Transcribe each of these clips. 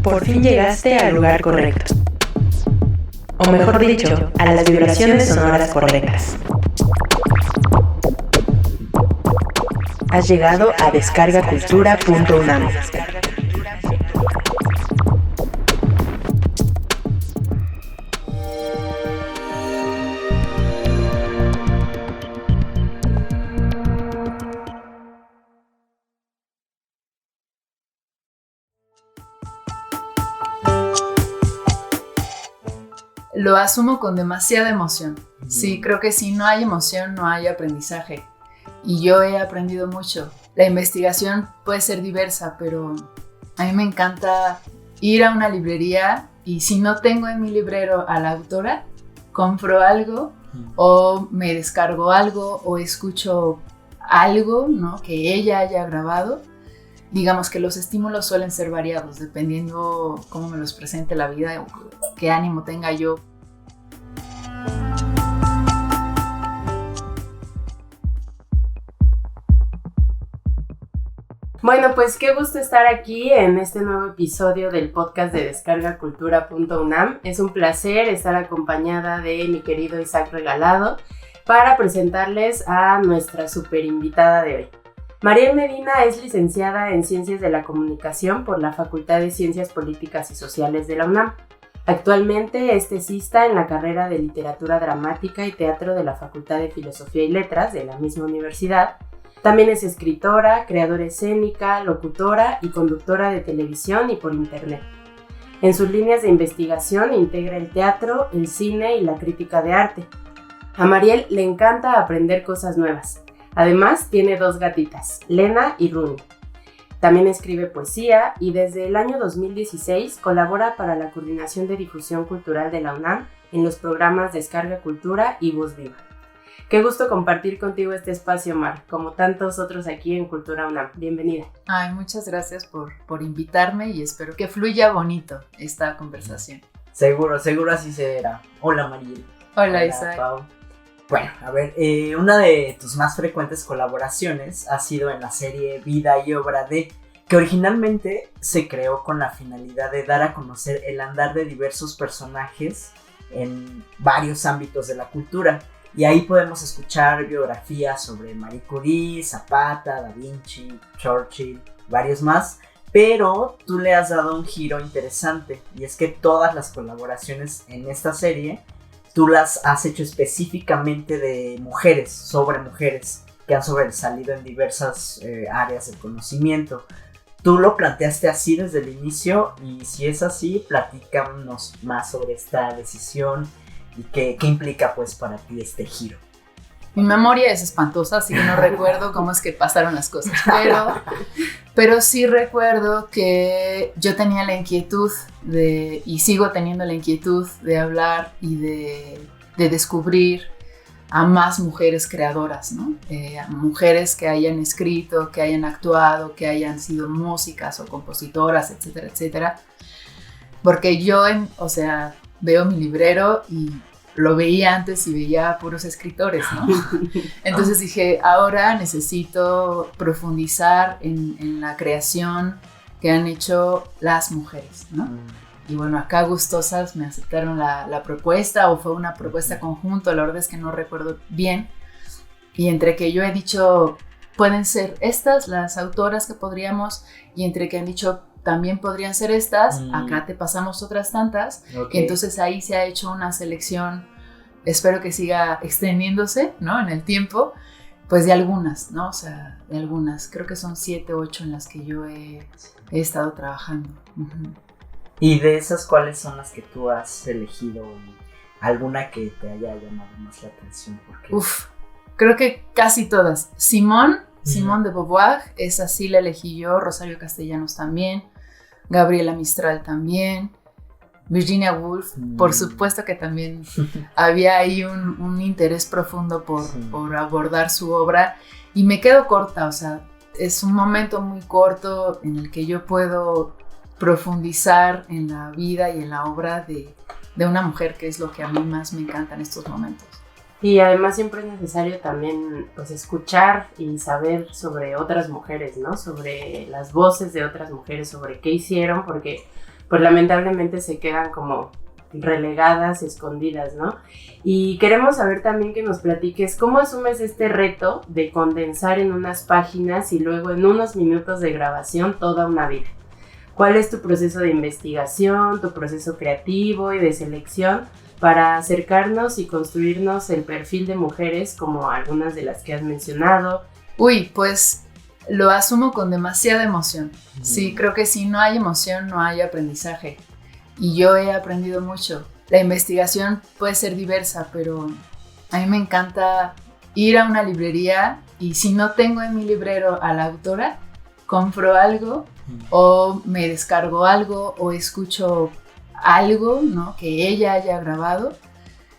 Por fin llegaste al lugar correcto. O mejor dicho, a las vibraciones sonoras correctas. Has llegado a descargacultura.unam. Lo asumo con demasiada emoción. Sí, creo que si no hay emoción, no hay aprendizaje. Y yo he aprendido mucho. La investigación puede ser diversa, pero a mí me encanta ir a una librería y si no tengo en mi librero a la autora, compro algo o me descargo algo o escucho algo, ¿no?, que ella haya grabado. Digamos que los estímulos suelen ser variados, dependiendo cómo me los presente la vida o qué ánimo tenga yo. Bueno, pues qué gusto estar aquí en este nuevo episodio del podcast de descargacultura.unam. Es un placer estar acompañada de mi querido Isaac Regalado para presentarles a nuestra super invitada de hoy. Mariel Medina es licenciada en Ciencias de la Comunicación por la Facultad de Ciencias Políticas y Sociales de la UNAM. Actualmente es tesista en la carrera de Literatura Dramática y Teatro de la Facultad de Filosofía y Letras de la misma universidad. También es escritora, creadora escénica, locutora y conductora de televisión y por internet. En sus líneas de investigación integra el teatro, el cine y la crítica de arte. A Mariel le encanta aprender cosas nuevas. Además, tiene 2 gatitas, Lena y Rumi. También escribe poesía y desde el año 2016 colabora para la Coordinación de Difusión Cultural de la UNAM en los programas Descarga Cultura y Voz Viva. Qué gusto compartir contigo este espacio, Mar, como tantos otros aquí en Cultura UNAM. Bienvenida. Ay, muchas gracias por invitarme y espero que fluya bonito esta conversación. Seguro así será. Hola, Mariel. Hola, Isaac. Pau. Bueno, a ver, una de tus más frecuentes colaboraciones ha sido en la serie Vida y Obra de, que originalmente se creó con la finalidad de dar a conocer el andar de diversos personajes en varios ámbitos de la cultura. Y ahí podemos escuchar biografías sobre Marie Curie, Zapata, Da Vinci, Churchill, varios más. Pero tú le has dado un giro interesante y es que todas las colaboraciones en esta serie tú las has hecho específicamente de mujeres, sobre mujeres que han sobresalido en diversas áreas del conocimiento. Tú lo planteaste así desde el inicio y si es así, platícanos más sobre esta decisión y qué implica pues para ti este giro. Mi memoria es espantosa, así que no recuerdo cómo es que pasaron las cosas, pero sí recuerdo que yo tenía la inquietud y sigo teniendo la inquietud de hablar y de descubrir a más mujeres creadoras, ¿no? Mujeres que hayan escrito, que hayan actuado, que hayan sido músicas o compositoras, etcétera, etcétera. Porque yo, veo mi librero y lo veía antes y veía puros escritores, ¿no? Entonces dije, ahora necesito profundizar en la creación que han hecho las mujeres, ¿no? Y bueno, acá gustosas me aceptaron la propuesta, o fue una propuesta conjunta, la verdad es que no recuerdo bien. Y entre que yo he dicho, pueden ser estas las autoras que podríamos, y entre que han dicho, también podrían ser estas, acá te pasamos otras tantas, okay. Y entonces ahí se ha hecho una selección, espero que siga extendiéndose, ¿no?, en el tiempo, pues de algunas, ¿no? O sea, de algunas, creo que son 7 o 8 en las que yo he estado trabajando. Uh-huh. ¿Y de esas cuáles son las que tú has elegido? ¿Alguna que te haya llamado más la atención? Porque... creo que casi todas. Simone de Beauvoir, esa sí la elegí yo, Rosario Castellanos también, Gabriela Mistral también, Virginia Woolf, por supuesto que también había ahí un interés profundo por abordar su obra, y me quedo corta, o sea, es un momento muy corto en el que yo puedo profundizar en la vida y en la obra de una mujer, que es lo que a mí más me encanta en estos momentos. Y además siempre es necesario también pues escuchar y saber sobre otras mujeres, ¿no? Sobre las voces de otras mujeres, sobre qué hicieron, porque pues lamentablemente se quedan como relegadas, escondidas, ¿no? Y queremos saber también que nos platiques cómo asumes este reto de condensar en unas páginas y luego en unos minutos de grabación toda una vida. ¿Cuál es tu proceso de investigación, tu proceso creativo y de selección para acercarnos y construirnos el perfil de mujeres como algunas de las que has mencionado? Uy, pues lo asumo con demasiada emoción. Sí, creo que si no hay emoción no hay aprendizaje. Y yo he aprendido mucho. La investigación puede ser diversa, pero a mí me encanta ir a una librería y si no tengo en mi librero a la autora, compro algo o me descargo algo o escucho algo, ¿no?, que ella haya grabado.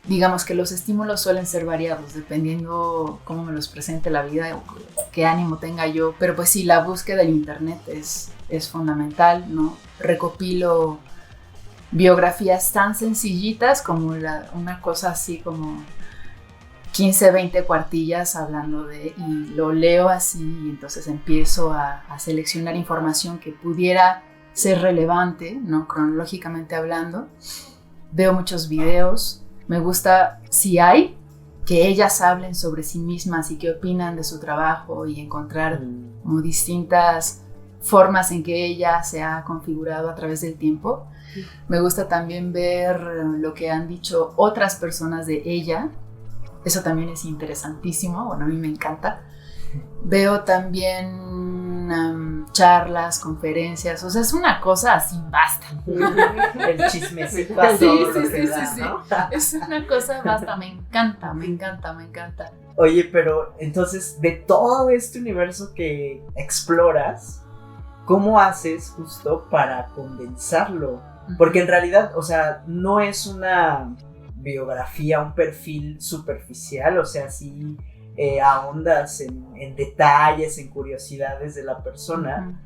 Digamos que los estímulos suelen ser variados dependiendo cómo me los presente la vida o qué ánimo tenga yo. Pero pues sí, la búsqueda del internet es fundamental, ¿no? Recopilo biografías tan sencillitas como una cosa así como 15, 20 cuartillas hablando de, y lo leo así y entonces empiezo a seleccionar información que pudiera ser relevante, ¿no?, cronológicamente hablando. Veo muchos videos, me gusta si hay que ellas hablen sobre sí mismas y qué opinan de su trabajo y encontrar como distintas formas en que ella se ha configurado a través del tiempo. Me gusta también ver lo que han dicho otras personas de ella. Eso también es interesantísimo. Bueno, a mí me encanta. Veo también charlas, conferencias. O sea, es una cosa así, basta. El chismecito. Sí. Es una cosa basta. Me encanta. Oye, pero entonces, de todo este universo que exploras, ¿cómo haces justo para condensarlo? Porque en realidad, o sea, no es una biografía, un perfil superficial, o sea, sí ahondas en detalles, en curiosidades de la persona,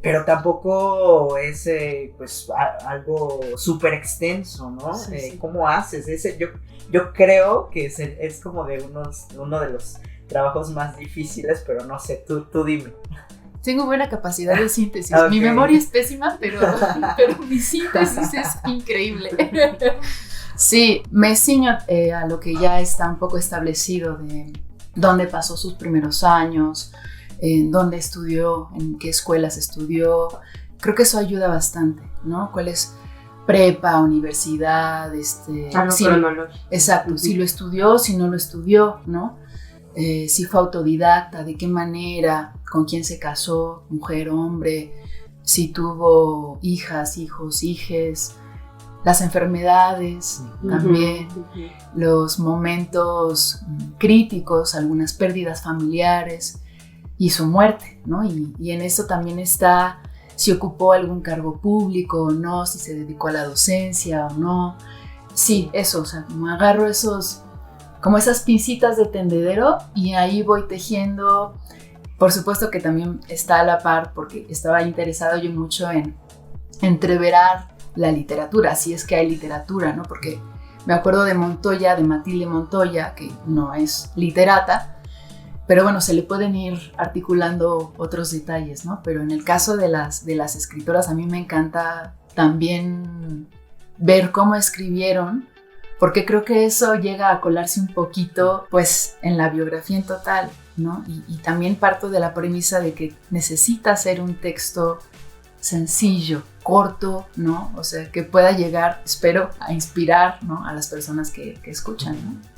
pero tampoco es pues algo súper extenso, ¿no? Sí. ¿Cómo haces? Yo creo que es como uno de los trabajos más difíciles, pero no sé, tú dime. Tengo buena capacidad de síntesis. Okay. Mi memoria es pésima, pero mi síntesis es increíble. Sí, me ciño a lo que ya está un poco establecido de dónde pasó sus primeros años, en dónde estudió, en qué escuelas estudió. Creo que eso ayuda bastante, ¿no? ¿Cuál es prepa, universidad? Cronológico. Exacto, si lo estudió, si no lo estudió, ¿no? Si fue autodidacta, de qué manera, con quién se casó, mujer, hombre, si tuvo hijas, hijos, hijes, las enfermedades también, los momentos críticos, algunas pérdidas familiares y su muerte, ¿no? Y en eso también está si ocupó algún cargo público o no, si se dedicó a la docencia o no. Sí, eso, o sea, como agarro como esas pincitas de tendedero y ahí voy tejiendo. Por supuesto que también está a la par porque estaba interesado yo mucho en entreverar la literatura, si es que hay literatura, ¿no? Porque me acuerdo de Montoya, de Matilde Montoya, que no es literata, pero bueno, se le pueden ir articulando otros detalles, ¿no? Pero en el caso de las escritoras, a mí me encanta también ver cómo escribieron, porque creo que eso llega a colarse un poquito, pues, en la biografía en total, ¿no? Y también parto de la premisa de que necesita ser un texto sencillo, corto, ¿no? O sea, que pueda llegar, espero, a inspirar, ¿no?, a las personas que escuchan, ¿no?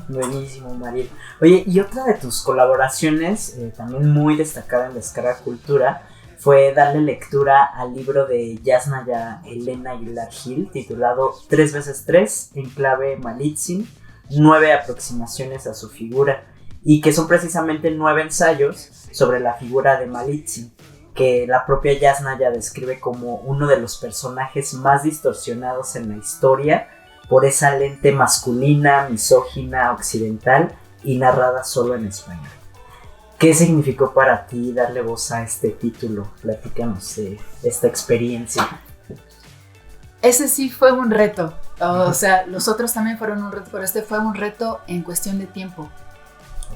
Buenísimo, Mariel. Oye, y otra de tus colaboraciones, también muy destacada en Descarga Cultura, fue darle lectura al libro de Yasnaya Elena Aguilar Gil, titulado 3x3, en clave Malitzin, 9 aproximaciones a su figura, y que son precisamente 9 ensayos sobre la figura de Malitzin, que la propia Yasnaya describe como uno de los personajes más distorsionados en la historia por esa lente masculina, misógina, occidental y narrada solo en español. ¿Qué significó para ti darle voz a este título? Platícanos de esta experiencia. Ese sí fue un reto, o sea, los otros también fueron un reto, pero este fue un reto en cuestión de tiempo.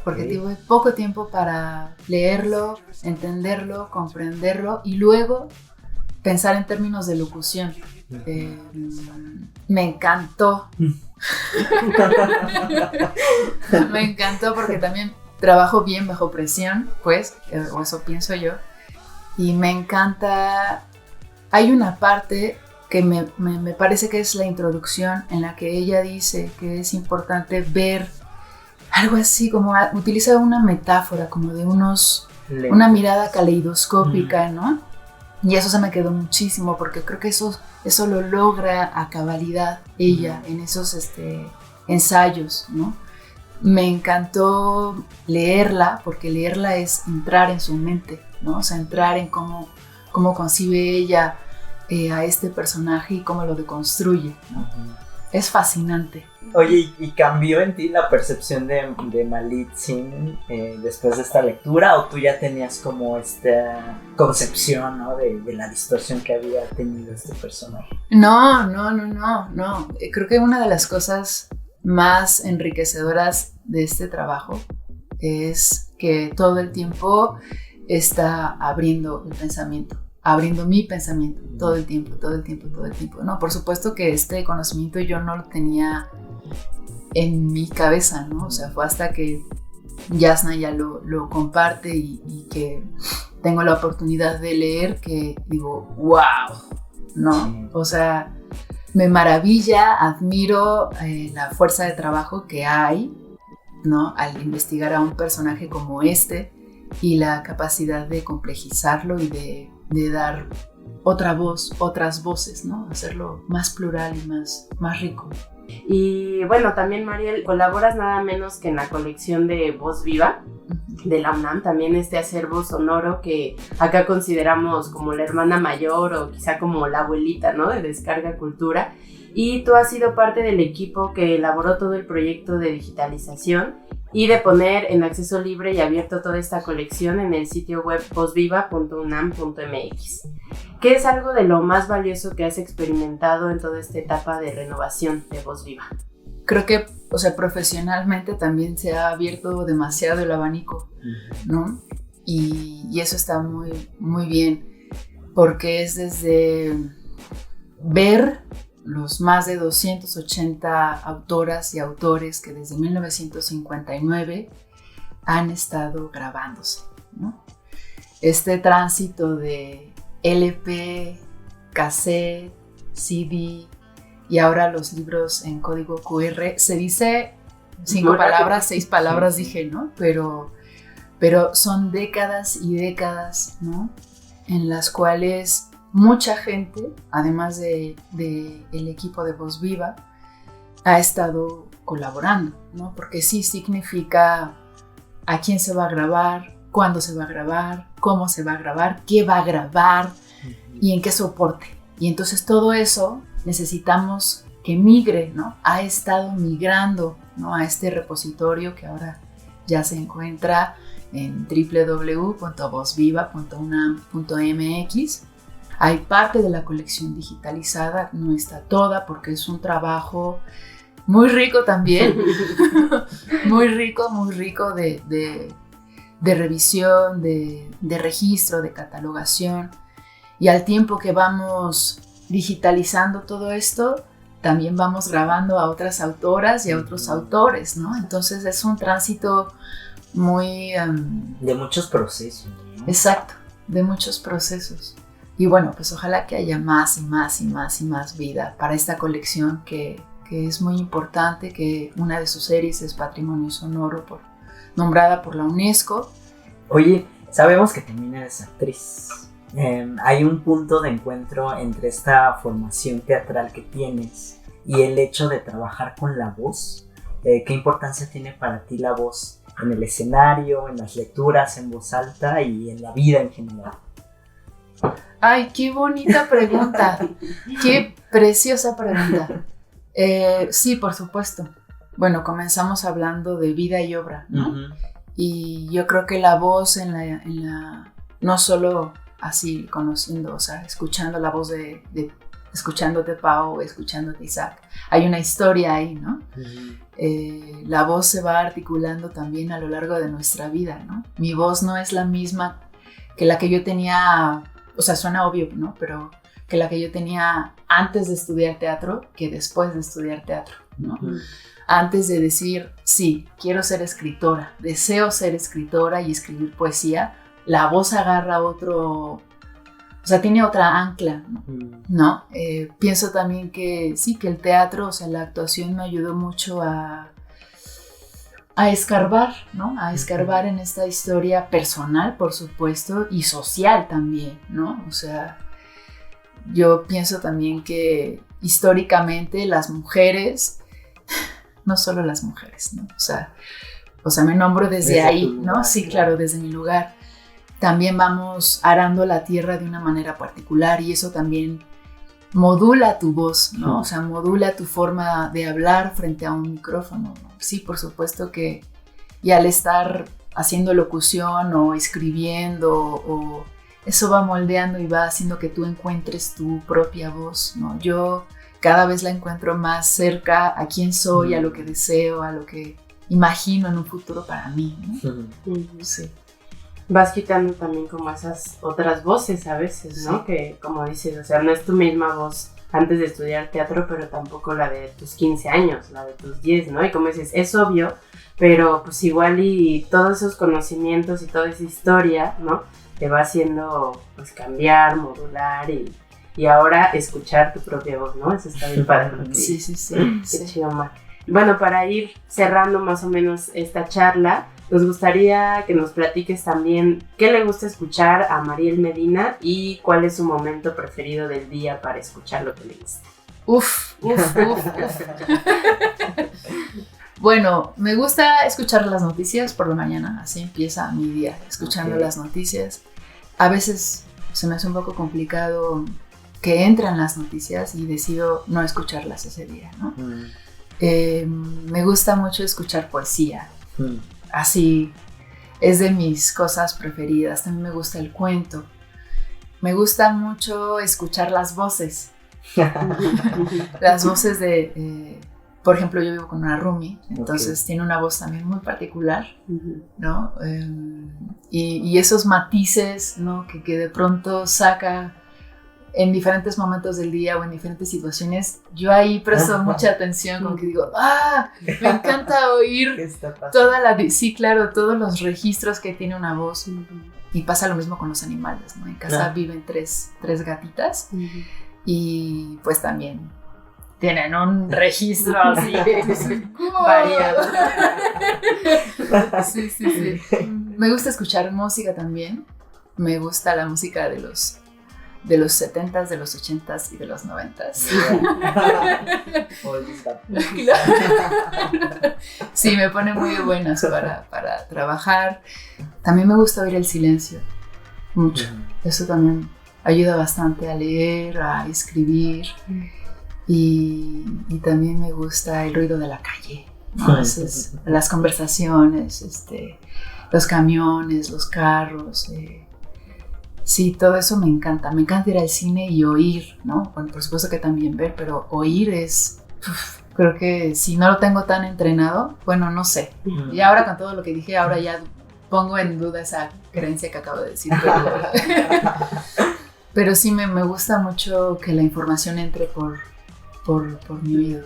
Porque tuve poco tiempo para leerlo, entenderlo, comprenderlo y luego pensar en términos de locución. Me encantó. Me encantó porque también trabajo bien bajo presión, pues, o eso pienso yo. Y me encanta. Hay una parte que me parece que es la introducción en la que ella dice que es importante ver algo así como utiliza una metáfora como de una mirada caleidoscópica, ¿no? Y eso se me quedó muchísimo porque creo que eso lo logra a cabalidad ella en esos ensayos, ¿no? Me encantó leerla porque leerla es entrar en su mente, ¿no? O sea, entrar en cómo concibe ella a este personaje y cómo lo deconstruye, ¿no? Es fascinante. Oye, ¿y cambió en ti la percepción de Malitzin después de esta lectura? ¿O tú ya tenías como esta concepción, ¿no? de la distorsión que había tenido este personaje? No. Creo que una de las cosas más enriquecedoras de este trabajo es que todo el tiempo está abriendo el pensamiento. Abriendo mi pensamiento todo el tiempo. No, por supuesto que este conocimiento yo no lo tenía en mi cabeza, ¿no? O sea, fue hasta que Jasna ya lo comparte y que tengo la oportunidad de leer que digo, wow, ¿no? O sea, me maravilla, admiro la fuerza de trabajo que hay, ¿no? Al investigar a un personaje como este y la capacidad de complejizarlo y de dar otra voz, otras voces, ¿no? Hacerlo más plural y más rico. Y bueno, también Mariel, colaboras nada menos que en la colección de Voz Viva de la UNAM, también este acervo sonoro que acá consideramos como la hermana mayor o quizá como la abuelita, ¿no? De Descarga Cultura. Y tú has sido parte del equipo que elaboró todo el proyecto de digitalización y de poner en acceso libre y abierto toda esta colección en el sitio web vozviva.unam.mx. ¿Qué es algo de lo más valioso que has experimentado en toda esta etapa de renovación de Voz Viva? Creo que, o sea, profesionalmente también se ha abierto demasiado el abanico, ¿no? Y eso está muy, muy bien, porque es desde ver los más de 280 autoras y autores que desde 1959 han estado grabándose, ¿no? Este tránsito de LP, cassette, CD y ahora los libros en código QR, se dice 5 palabras, 6 palabras dije, ¿no? Pero son décadas y décadas, ¿no? En las cuales mucha gente, además del equipo de Voz Viva, ha estado colaborando, ¿no? Porque sí significa a quién se va a grabar, cuándo se va a grabar, cómo se va a grabar, qué va a grabar y en qué soporte. Y entonces todo eso necesitamos que migre, ¿no? Ha estado migrando, ¿no? A este repositorio que ahora ya se encuentra en www.vozviva.unam.mx. Hay parte de la colección digitalizada, no está toda porque es un trabajo muy rico también, muy rico de revisión, de registro, de catalogación. Y al tiempo que vamos digitalizando todo esto, también vamos grabando a otras autoras y a otros autores, ¿no? Entonces es un tránsito muy... de muchos procesos, ¿no? Exacto, de muchos procesos. Y bueno, pues ojalá que haya más vida para esta colección que es muy importante, que una de sus series es Patrimonio Sonoro nombrada por la UNESCO. Oye, sabemos que también eres actriz. Hay un punto de encuentro entre esta formación teatral que tienes y el hecho de trabajar con la voz. ¿Qué importancia tiene para ti la voz en el escenario, en las lecturas, en voz alta y en la vida en general? Ay, qué bonita pregunta, qué preciosa pregunta. Sí, por supuesto. Bueno, comenzamos hablando de vida y obra, ¿no? Uh-huh. Y yo creo que la voz en la no solo así conociendo, o sea, escuchando la voz escuchándote Pau, escuchándote Isaac, hay una historia ahí, ¿no? Uh-huh. La voz se va articulando también a lo largo de nuestra vida, ¿no? Mi voz no es la misma que la que yo tenía o sea, suena obvio, ¿no? Pero que la que yo tenía antes de estudiar teatro que después de estudiar teatro, ¿no? Antes de decir, sí, quiero ser escritora, deseo ser escritora y escribir poesía, la voz agarra o sea, tiene otra ancla, ¿no? Pienso también que sí, que el teatro, o sea, la actuación me ayudó mucho a escarbar, ¿no? A escarbar en esta historia personal, por supuesto, y social también, ¿no? O sea, yo pienso también que históricamente las mujeres, no solo las mujeres, ¿no? O sea, me nombro desde ahí, ¿no? Lugar, sí, claro, desde mi lugar. También vamos arando la tierra de una manera particular y eso también modula tu voz, ¿no? O sea, modula tu forma de hablar frente a un micrófono, ¿no? Sí, por supuesto que, y al estar haciendo locución o escribiendo, o eso va moldeando y va haciendo que tú encuentres tu propia voz, ¿no? Yo cada vez la encuentro más cerca a quién soy, a lo que deseo, a lo que imagino en un futuro para mí, ¿no? Sí. Vas quitando también como esas otras voces a veces, ¿no? Sí. Que como dices, o sea, no es tu misma voz antes de estudiar teatro, pero tampoco la de tus 15 años, la de tus 10, ¿no? Y como dices, es obvio, pero pues igual y todos esos conocimientos y toda esa historia, ¿no? Te va haciendo pues cambiar, modular y ahora escuchar tu propia voz, ¿no? Eso está bien padre. Sí. Qué chido, Mar. Bueno, para ir cerrando más o menos esta charla, nos gustaría que nos platiques también qué le gusta escuchar a Mariel Medina y cuál es su momento preferido del día para escuchar lo que le gusta. Uf. Bueno, me gusta escuchar las noticias por la mañana, así empieza mi día, escuchando las noticias. A veces se me hace un poco complicado que entran las noticias y decido no escucharlas ese día, ¿no? Me gusta mucho escuchar poesía. Así, es de mis cosas preferidas. También me gusta el cuento. Me gusta mucho escuchar las voces. Las voces de... por ejemplo, yo vivo con una roomie, entonces tiene una voz también muy particular, ¿no? Y esos matices, ¿no? Que de pronto saca en diferentes momentos del día o en diferentes situaciones, yo ahí presto mucha atención, como que digo, me encanta oír sí, claro, todos los registros que tiene una voz. Y pasa lo mismo con los animales, ¿no? En casa viven tres gatitas y pues también tienen un registro así variado. Sí. Me gusta escuchar música también. Me gusta la música de los 70s, de los 80s y de los 90s. Sí, me pone muy buenas para trabajar. También me gusta oír el silencio, mucho. Eso también ayuda bastante a leer, a escribir. Y también me gusta el ruido de la calle, ¿no? Las conversaciones, los camiones, los carros. Sí, todo eso me encanta. Me encanta ir al cine y oír, ¿no? Bueno, por supuesto que también ver, pero oír es... creo que si no lo tengo tan entrenado, bueno, no sé. Y ahora con todo lo que dije, ahora ya pongo en duda esa creencia que acabo de decir. Pero sí me gusta mucho que la información entre por mi oído.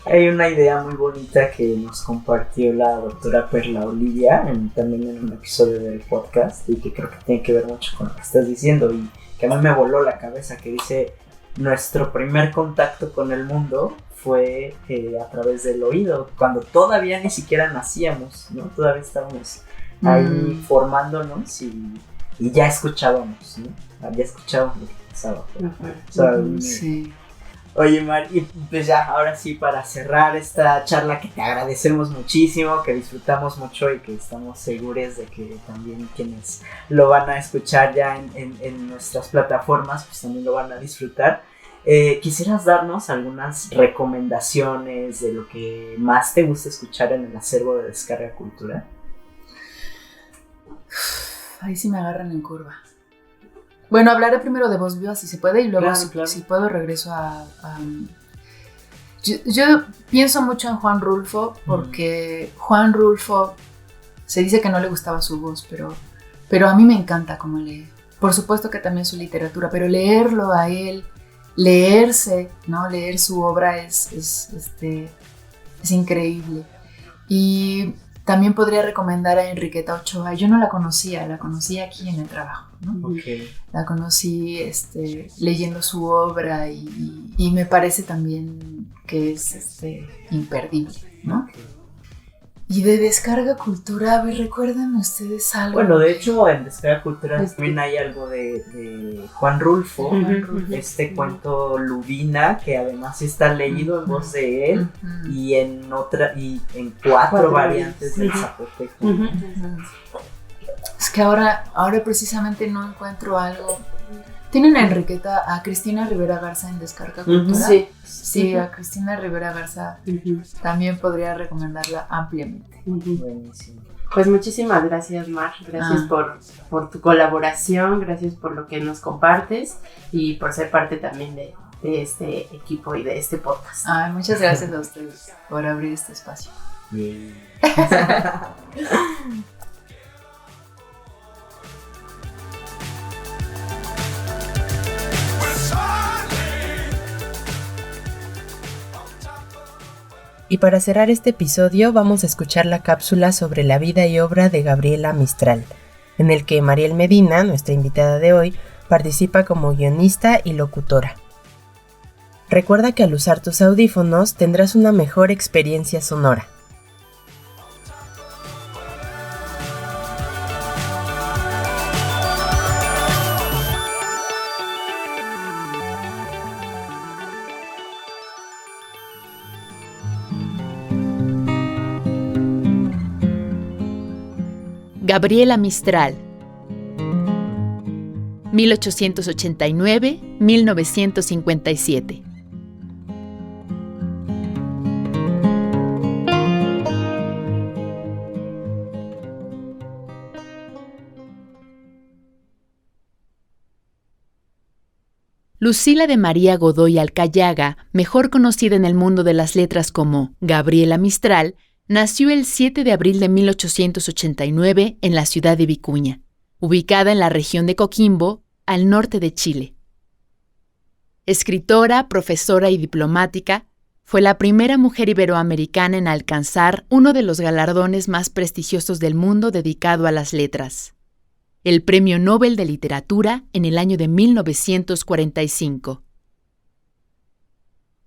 Hay una idea muy bonita que nos compartió la doctora Perla Olivia también en un episodio del podcast y que creo que tiene que ver mucho con lo que estás diciendo y que a mí me voló la cabeza, que dice: nuestro primer contacto con el mundo fue a través del oído, cuando todavía ni siquiera nacíamos, ¿no? Todavía estábamos ahí formándonos y ya escuchábamos, ¿no? Ya escuchábamos lo que pasaba. Sí. Oye, Mar, y pues ya, ahora sí, para cerrar esta charla, que te agradecemos muchísimo, que disfrutamos mucho y que estamos seguros de que también quienes lo van a escuchar ya en nuestras plataformas, pues también lo van a disfrutar. ¿Quisieras darnos algunas recomendaciones de lo que más te gusta escuchar en el acervo de Descarga Cultura? Ahí sí me agarran en curva. Bueno, hablaré primero de Voz Viva si se puede y luego claro. Si puedo regreso a Yo pienso mucho en Juan Rulfo porque Juan Rulfo se dice que no le gustaba su voz, pero a mí me encanta cómo lee. por supuesto que también su literatura, pero leerlo a él, leerse, ¿no? Leer su obra es increíble. Y también podría recomendar a Enriqueta Ochoa. Yo no la conocí aquí en el trabajo, ¿no? Okay. La conocí leyendo su obra y me parece también que es imperdible, ¿no? Okay. Y de Descarga Cultura, a ver, ¿recuerdan ustedes algo? Bueno, de hecho, en Descarga Cultura también hay algo de Juan Rulfo, cuento Lubina, que además está leído en voz de él, y en cuatro variantes del zapoteco. Es que ahora precisamente no encuentro algo. ¿Tienen a Cristina Rivera Garza en Descarga Cultura? Sí, a Cristina Rivera Garza también podría recomendarla ampliamente. Buenísimo. Pues muchísimas gracias, Mar. Gracias por tu colaboración, gracias por lo que nos compartes y por ser parte también de este equipo y de este podcast. Muchas gracias a ustedes por abrir este espacio. Y para cerrar este episodio vamos a escuchar la cápsula sobre la vida y obra de Gabriela Mistral, en el que Mariel Medina, nuestra invitada de hoy, participa como guionista y locutora. Recuerda que al usar tus audífonos tendrás una mejor experiencia sonora. Gabriela Mistral, 1889-1957. Lucila de María Godoy Alcayaga, mejor conocida en el mundo de las letras como Gabriela Mistral, nació el 7 de abril de 1889 en la ciudad de Vicuña, ubicada en la región de Coquimbo, al norte de Chile. Escritora, profesora y diplomática, fue la primera mujer iberoamericana en alcanzar uno de los galardones más prestigiosos del mundo dedicado a las letras, el Premio Nobel de Literatura en el año de 1945.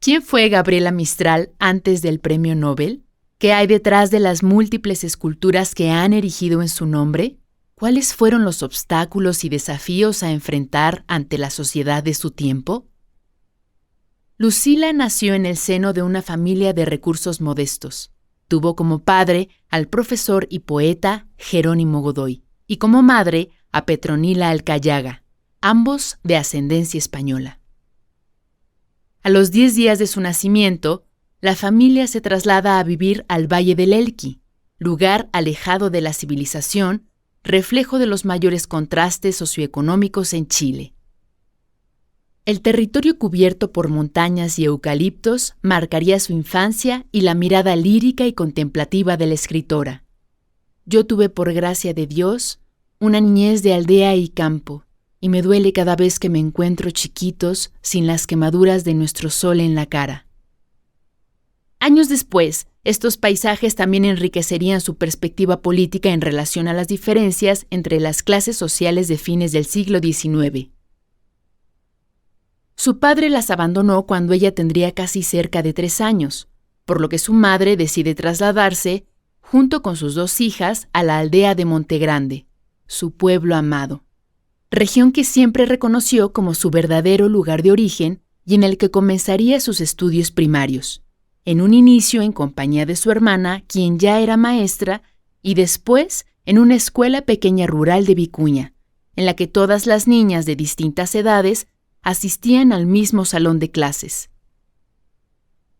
¿Quién fue Gabriela Mistral antes del Premio Nobel? ¿Qué hay detrás de las múltiples esculturas que han erigido en su nombre? ¿Cuáles fueron los obstáculos y desafíos a enfrentar ante la sociedad de su tiempo? Lucila nació en el seno de una familia de recursos modestos. Tuvo como padre al profesor y poeta Jerónimo Godoy y como madre a Petronila Alcayaga, ambos de ascendencia española. A los 10 días de su nacimiento, la familia se traslada a vivir al Valle del Elqui, lugar alejado de la civilización, reflejo de los mayores contrastes socioeconómicos en Chile. El territorio cubierto por montañas y eucaliptos marcaría su infancia y la mirada lírica y contemplativa de la escritora. Yo tuve por gracia de Dios una niñez de aldea y campo, y me duele cada vez que me encuentro chiquitos sin las quemaduras de nuestro sol en la cara. Años después, estos paisajes también enriquecerían su perspectiva política en relación a las diferencias entre las clases sociales de fines del siglo XIX. Su padre las abandonó cuando ella tendría casi cerca de 3 años, por lo que su madre decide trasladarse, junto con sus 2 hijas, a la aldea de Montegrande, su pueblo amado, región que siempre reconoció como su verdadero lugar de origen y en el que comenzaría sus estudios primarios. En un inicio en compañía de su hermana, quien ya era maestra, y después en una escuela pequeña rural de Vicuña, en la que todas las niñas de distintas edades asistían al mismo salón de clases.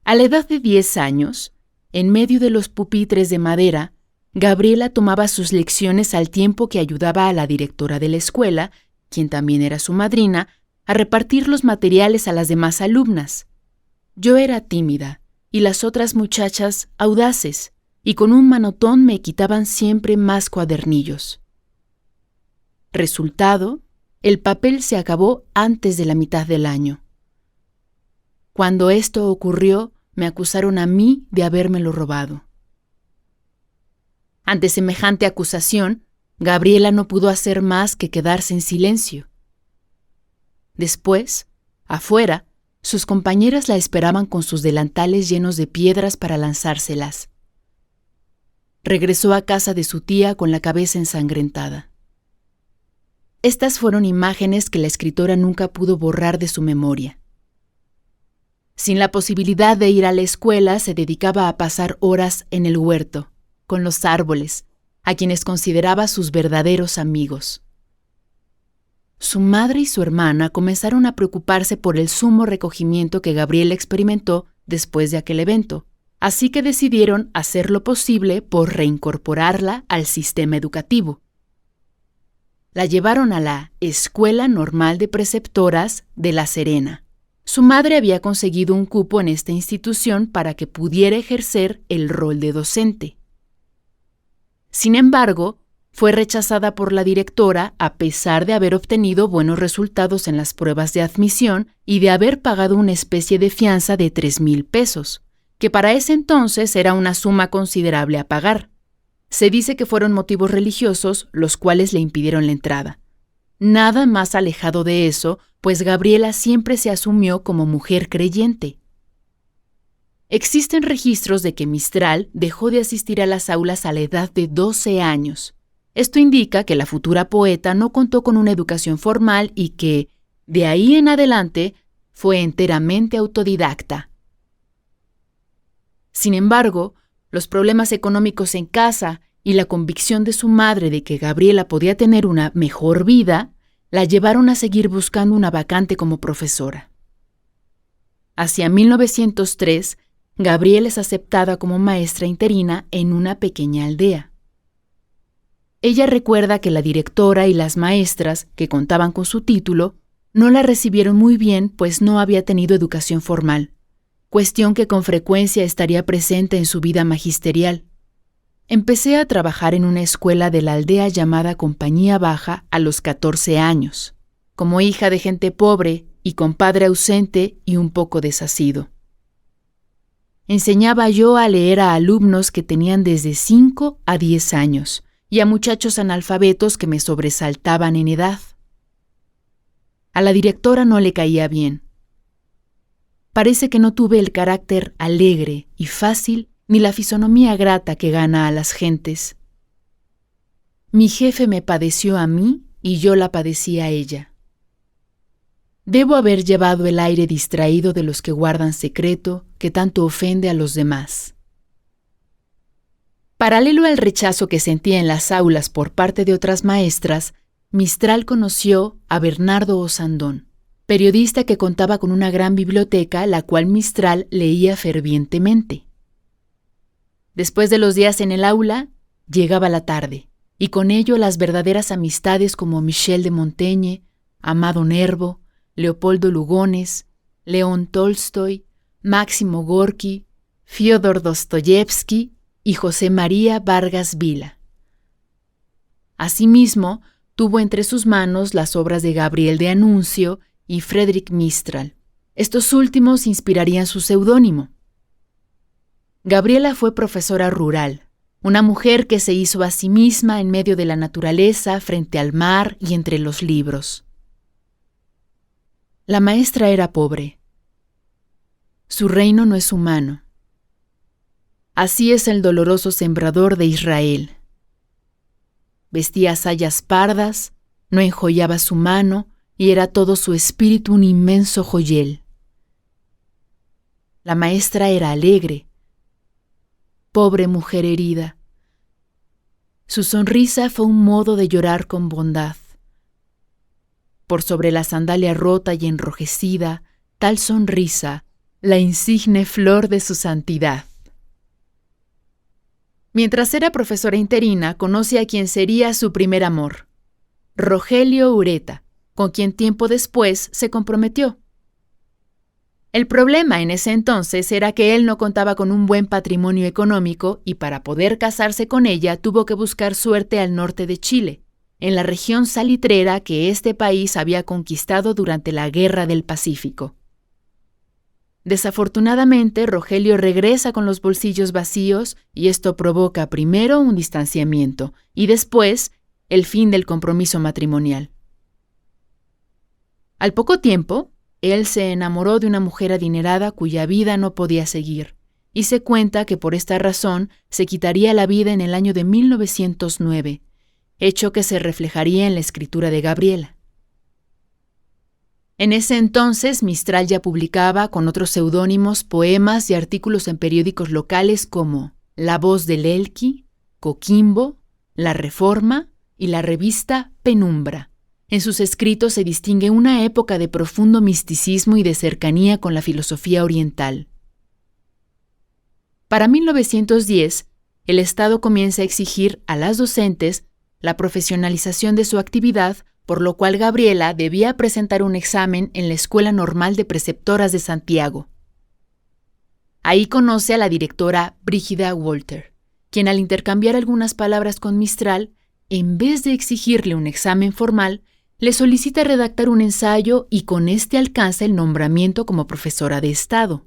A la edad de 10 años, en medio de los pupitres de madera, Gabriela tomaba sus lecciones al tiempo que ayudaba a la directora de la escuela, quien también era su madrina, a repartir los materiales a las demás alumnas. Yo era tímida, y las otras muchachas audaces, y con un manotón me quitaban siempre más cuadernillos. Resultado, el papel se acabó antes de la mitad del año. Cuando esto ocurrió, me acusaron a mí de habérmelo robado. Ante semejante acusación, Gabriela no pudo hacer más que quedarse en silencio. Después, afuera, sus compañeras la esperaban con sus delantales llenos de piedras para lanzárselas. Regresó a casa de su tía con la cabeza ensangrentada. Estas fueron imágenes que la escritora nunca pudo borrar de su memoria. Sin la posibilidad de ir a la escuela, se dedicaba a pasar horas en el huerto, con los árboles, a quienes consideraba sus verdaderos amigos. Su madre y su hermana comenzaron a preocuparse por el sumo recogimiento que Gabriela experimentó después de aquel evento, así que decidieron hacer lo posible por reincorporarla al sistema educativo. La llevaron a la Escuela Normal de Preceptoras de La Serena. Su madre había conseguido un cupo en esta institución para que pudiera ejercer el rol de docente. Sin embargo, fue rechazada por la directora a pesar de haber obtenido buenos resultados en las pruebas de admisión y de haber pagado una especie de fianza de 3,000 pesos, que para ese entonces era una suma considerable a pagar. Se dice que fueron motivos religiosos los cuales le impidieron la entrada. Nada más alejado de eso, pues Gabriela siempre se asumió como mujer creyente. Existen registros de que Mistral dejó de asistir a las aulas a la edad de 12 años. Esto indica que la futura poeta no contó con una educación formal y que, de ahí en adelante, fue enteramente autodidacta. Sin embargo, los problemas económicos en casa y la convicción de su madre de que Gabriela podía tener una mejor vida, la llevaron a seguir buscando una vacante como profesora. Hacia 1903, Gabriela es aceptada como maestra interina en una pequeña aldea. Ella recuerda que la directora y las maestras, que contaban con su título, no la recibieron muy bien pues no había tenido educación formal, cuestión que con frecuencia estaría presente en su vida magisterial. Empecé a trabajar en una escuela de la aldea llamada Compañía Baja a los 14 años, como hija de gente pobre y con padre ausente y un poco desasido. Enseñaba yo a leer a alumnos que tenían desde 5 a 10 años y a muchachos analfabetos que me sobresaltaban en edad. A la directora no le caía bien. Parece que no tuve el carácter alegre y fácil ni la fisonomía grata que gana a las gentes. Mi jefe me padeció a mí y yo la padecí a ella. Debo haber llevado el aire distraído de los que guardan secreto que tanto ofende a los demás. Paralelo al rechazo que sentía en las aulas por parte de otras maestras, Mistral conoció a Bernardo Osandón, periodista que contaba con una gran biblioteca, la cual Mistral leía fervientemente. Después de los días en el aula, llegaba la tarde, y con ello las verdaderas amistades como Michel de Montaigne, Amado Nervo, Leopoldo Lugones, León Tolstoy, Máximo Gorki, Fyodor Dostoyevsky y José María Vargas Vila. Asimismo, tuvo entre sus manos las obras de Gabriel de Anuncio y Frédéric Mistral. Estos últimos inspirarían su seudónimo. Gabriela fue profesora rural, una mujer que se hizo a sí misma en medio de la naturaleza, frente al mar y entre los libros. La maestra era pobre. Su reino no es humano. Así es el doloroso sembrador de Israel. Vestía sayas pardas, no enjollaba su mano y era todo su espíritu un inmenso joyel. La maestra era alegre. Pobre mujer herida. Su sonrisa fue un modo de llorar con bondad. Por sobre la sandalia rota y enrojecida, tal sonrisa, la insigne flor de su santidad. Mientras era profesora interina, conoce a quien sería su primer amor, Rogelio Ureta, con quien tiempo después se comprometió. El problema en ese entonces era que él no contaba con un buen patrimonio económico y para poder casarse con ella tuvo que buscar suerte al norte de Chile, en la región salitrera que este país había conquistado durante la Guerra del Pacífico. Desafortunadamente, Rogelio regresa con los bolsillos vacíos y esto provoca primero un distanciamiento y después el fin del compromiso matrimonial. Al poco tiempo, él se enamoró de una mujer adinerada cuya vida no podía seguir, y se cuenta que por esta razón se quitaría la vida en el año de 1909, hecho que se reflejaría en la escritura de Gabriela. En ese entonces, Mistral ya publicaba con otros seudónimos poemas y artículos en periódicos locales como La Voz del Elqui, Coquimbo, La Reforma y la revista Penumbra. En sus escritos se distingue una época de profundo misticismo y de cercanía con la filosofía oriental. Para 1910, el Estado comienza a exigir a las docentes la profesionalización de su actividad, por lo cual Gabriela debía presentar un examen en la Escuela Normal de Preceptoras de Santiago. Ahí conoce a la directora Brígida Walter, quien al intercambiar algunas palabras con Mistral, en vez de exigirle un examen formal, le solicita redactar un ensayo y con este alcanza el nombramiento como profesora de Estado.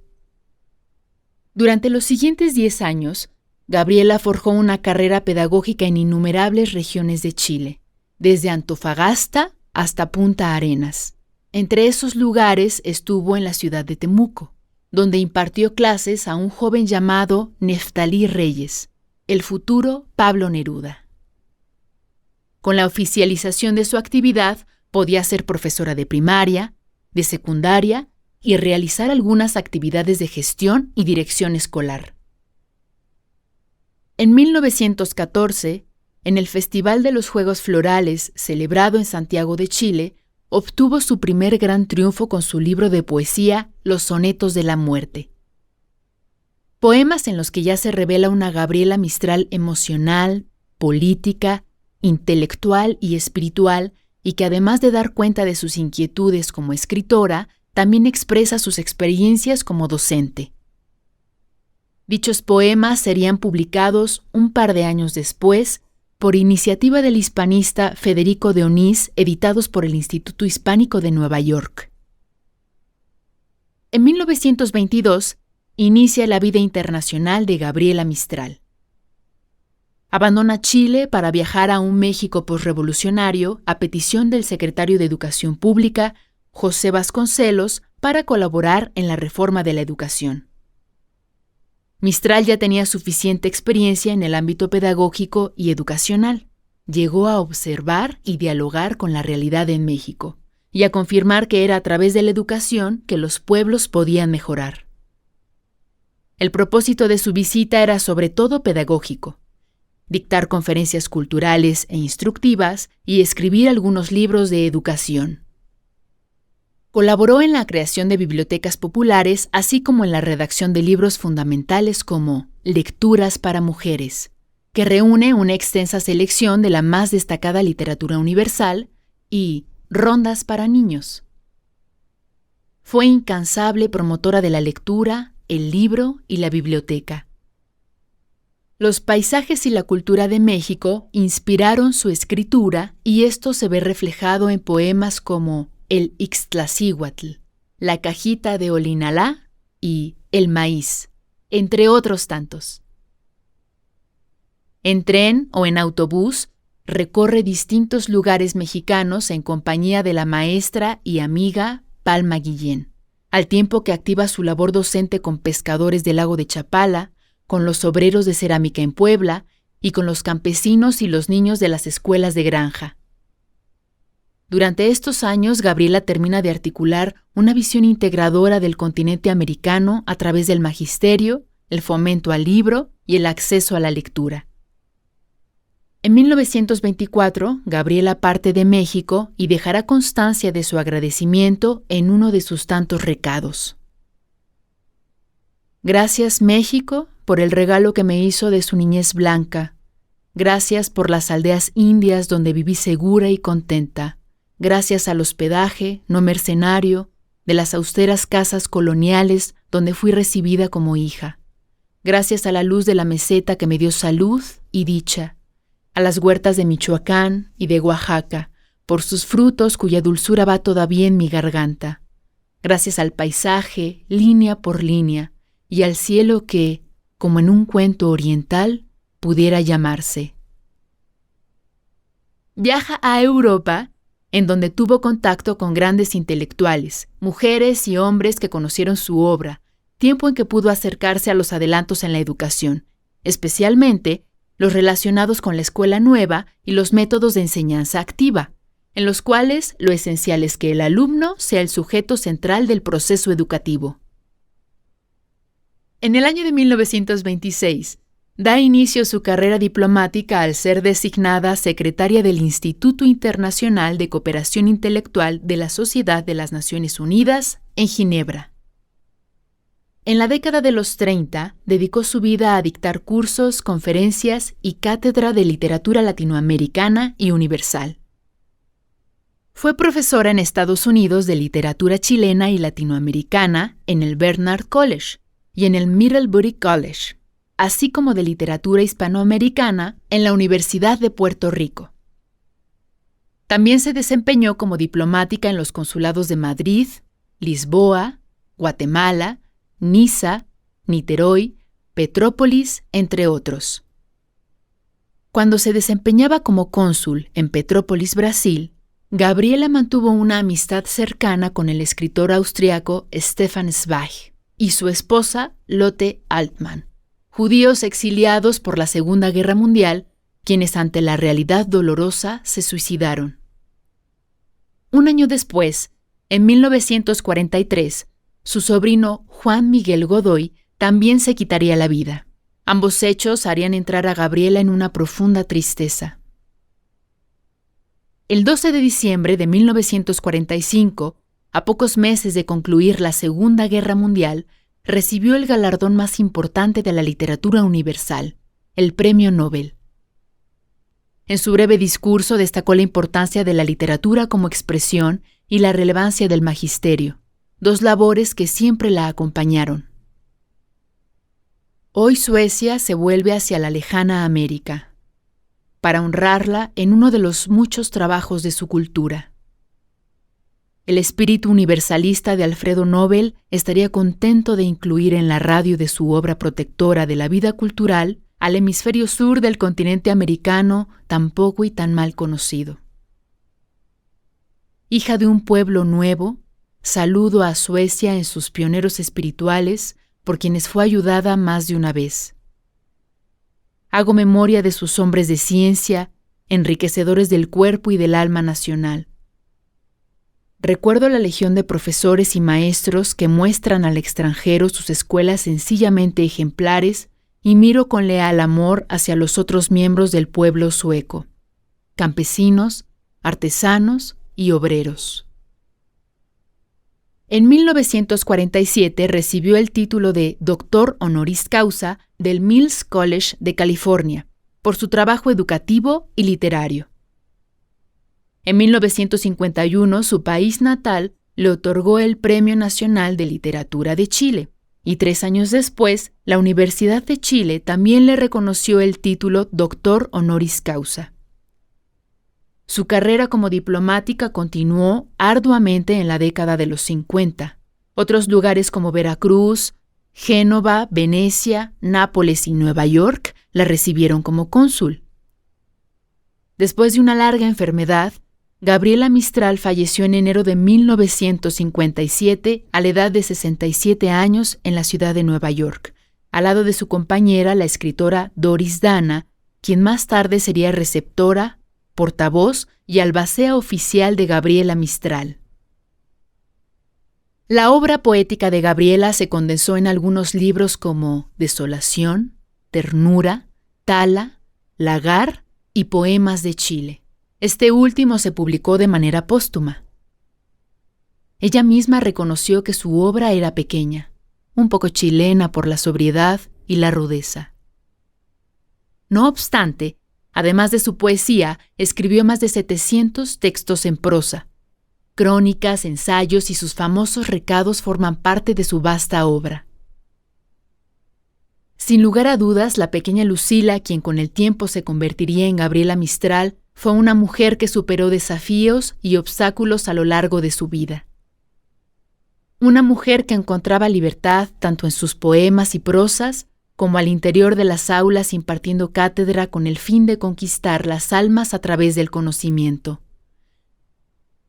Durante los siguientes 10 años, Gabriela forjó una carrera pedagógica en innumerables regiones de Chile, desde Antofagasta hasta Punta Arenas. Entre esos lugares estuvo en la ciudad de Temuco, donde impartió clases a un joven llamado Neftalí Reyes, el futuro Pablo Neruda. Con la oficialización de su actividad, podía ser profesora de primaria, de secundaria y realizar algunas actividades de gestión y dirección escolar. En 1914, en el Festival de los Juegos Florales, celebrado en Santiago de Chile, obtuvo su primer gran triunfo con su libro de poesía Los Sonetos de la Muerte. Poemas en los que ya se revela una Gabriela Mistral emocional, política, intelectual y espiritual, y que además de dar cuenta de sus inquietudes como escritora, también expresa sus experiencias como docente. Dichos poemas serían publicados un par de años después, por iniciativa del hispanista Federico de Onís, editados por el Instituto Hispánico de Nueva York. En 1922, inicia la vida internacional de Gabriela Mistral. Abandona Chile para viajar a un México posrevolucionario a petición del secretario de Educación Pública, José Vasconcelos, para colaborar en la reforma de la educación. Mistral ya tenía suficiente experiencia en el ámbito pedagógico y educacional. Llegó a observar y dialogar con la realidad en México y a confirmar que era a través de la educación que los pueblos podían mejorar. El propósito de su visita era sobre todo pedagógico: dictar conferencias culturales e instructivas y escribir algunos libros de educación. Colaboró en la creación de bibliotecas populares, así como en la redacción de libros fundamentales como Lecturas para Mujeres, que reúne una extensa selección de la más destacada literatura universal, y Rondas para Niños. Fue incansable promotora de la lectura, el libro y la biblioteca. Los paisajes y la cultura de México inspiraron su escritura y esto se ve reflejado en poemas como El Ixtlacíhuatl, La Cajita de Olinalá y El Maíz, entre otros tantos. En tren o en autobús, recorre distintos lugares mexicanos en compañía de la maestra y amiga Palma Guillén, al tiempo que activa su labor docente con pescadores del lago de Chapala, con los obreros de cerámica en Puebla y con los campesinos y los niños de las escuelas de granja. Durante estos años, Gabriela termina de articular una visión integradora del continente americano a través del magisterio, el fomento al libro y el acceso a la lectura. En 1924, Gabriela parte de México y dejará constancia de su agradecimiento en uno de sus tantos recados. Gracias, México, por el regalo que me hizo de su niñez blanca. Gracias por las aldeas indias donde viví segura y contenta. Gracias al hospedaje, no mercenario, de las austeras casas coloniales donde fui recibida como hija. Gracias a la luz de la meseta que me dio salud y dicha. a las huertas de Michoacán y de Oaxaca, por sus frutos cuya dulzura va todavía en mi garganta, gracias al paisaje, línea por línea, y al cielo que, como en un cuento oriental, pudiera llamarse. Viaja a Europa, en donde tuvo contacto con grandes intelectuales, mujeres y hombres que conocieron su obra, tiempo en que pudo acercarse a los adelantos en la educación, especialmente los relacionados con la escuela nueva y los métodos de enseñanza activa, en los cuales lo esencial es que el alumno sea el sujeto central del proceso educativo. En el año de 1926, da inicio su carrera diplomática al ser designada secretaria del Instituto Internacional de Cooperación Intelectual de la Sociedad de las Naciones Unidas en Ginebra. En la década de los 30, dedicó su vida a dictar cursos, conferencias y cátedra de literatura latinoamericana y universal. Fue profesora en Estados Unidos de literatura chilena y latinoamericana en el Barnard College y en el Middlebury College, así como de literatura hispanoamericana en la Universidad de Puerto Rico. También se desempeñó como diplomática en los consulados de Madrid, Lisboa, Guatemala, Niza, Niterói, Petrópolis, entre otros. Cuando se desempeñaba como cónsul en Petrópolis, Brasil, Gabriela mantuvo una amistad cercana con el escritor austriaco Stefan Zweig y su esposa Lotte Altmann, judíos exiliados por la Segunda Guerra Mundial, quienes ante la realidad dolorosa se suicidaron. Un año después, en 1943, su sobrino Juan Miguel Godoy también se quitaría la vida. Ambos hechos harían entrar a Gabriela en una profunda tristeza. El 12 de diciembre de 1945, a pocos meses de concluir la Segunda Guerra Mundial, recibió el galardón más importante de la literatura universal, el Premio Nobel. En su breve discurso destacó la importancia de la literatura como expresión y la relevancia del magisterio, dos labores que siempre la acompañaron. Hoy Suecia se vuelve hacia la lejana América, para honrarla en uno de los muchos trabajos de su cultura. El espíritu universalista de Alfredo Nobel estaría contento de incluir en la radio de su obra protectora de la vida cultural al hemisferio sur del continente americano tan poco y tan mal conocido. Hija de un pueblo nuevo, saludo a Suecia en sus pioneros espirituales por quienes fue ayudada más de una vez. Hago memoria de sus hombres de ciencia, enriquecedores del cuerpo y del alma nacional. Recuerdo la legión de profesores y maestros que muestran al extranjero sus escuelas sencillamente ejemplares y miro con leal amor hacia los otros miembros del pueblo sueco, campesinos, artesanos y obreros. En 1947 recibió el título de Doctor Honoris Causa del Mills College de California por su trabajo educativo y literario. En 1951, su país natal le otorgó el Premio Nacional de Literatura de Chile, y 3 años después, la Universidad de Chile también le reconoció el título Doctor Honoris Causa. Su carrera como diplomática continuó arduamente en la década de los 50. Otros lugares como Veracruz, Génova, Venecia, Nápoles y Nueva York la recibieron como cónsul. Después de una larga enfermedad, Gabriela Mistral falleció en enero de 1957 a la edad de 67 años en la ciudad de Nueva York, al lado de su compañera, la escritora Doris Dana, quien más tarde sería receptora, portavoz y albacea oficial de Gabriela Mistral. La obra poética de Gabriela se condensó en algunos libros como Desolación, Ternura, Tala, Lagar y Poemas de Chile. Este último se publicó de manera póstuma. Ella misma reconoció que su obra era pequeña, un poco chilena por la sobriedad y la rudeza. No obstante, además de su poesía, escribió más de 700 textos en prosa. Crónicas, ensayos y sus famosos recados forman parte de su vasta obra. Sin lugar a dudas, la pequeña Lucila, quien con el tiempo se convertiría en Gabriela Mistral, fue una mujer que superó desafíos y obstáculos a lo largo de su vida. Una mujer que encontraba libertad tanto en sus poemas y prosas, como al interior de las aulas impartiendo cátedra con el fin de conquistar las almas a través del conocimiento.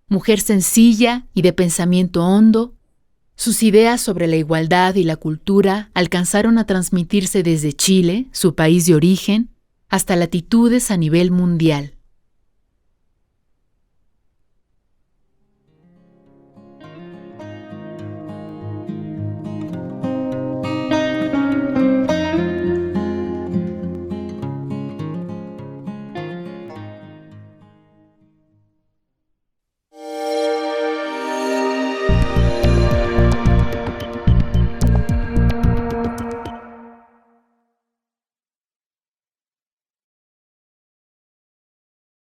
Mujer sencilla y de pensamiento hondo, sus ideas sobre la igualdad y la cultura alcanzaron a transmitirse desde Chile, su país de origen, hasta latitudes a nivel mundial.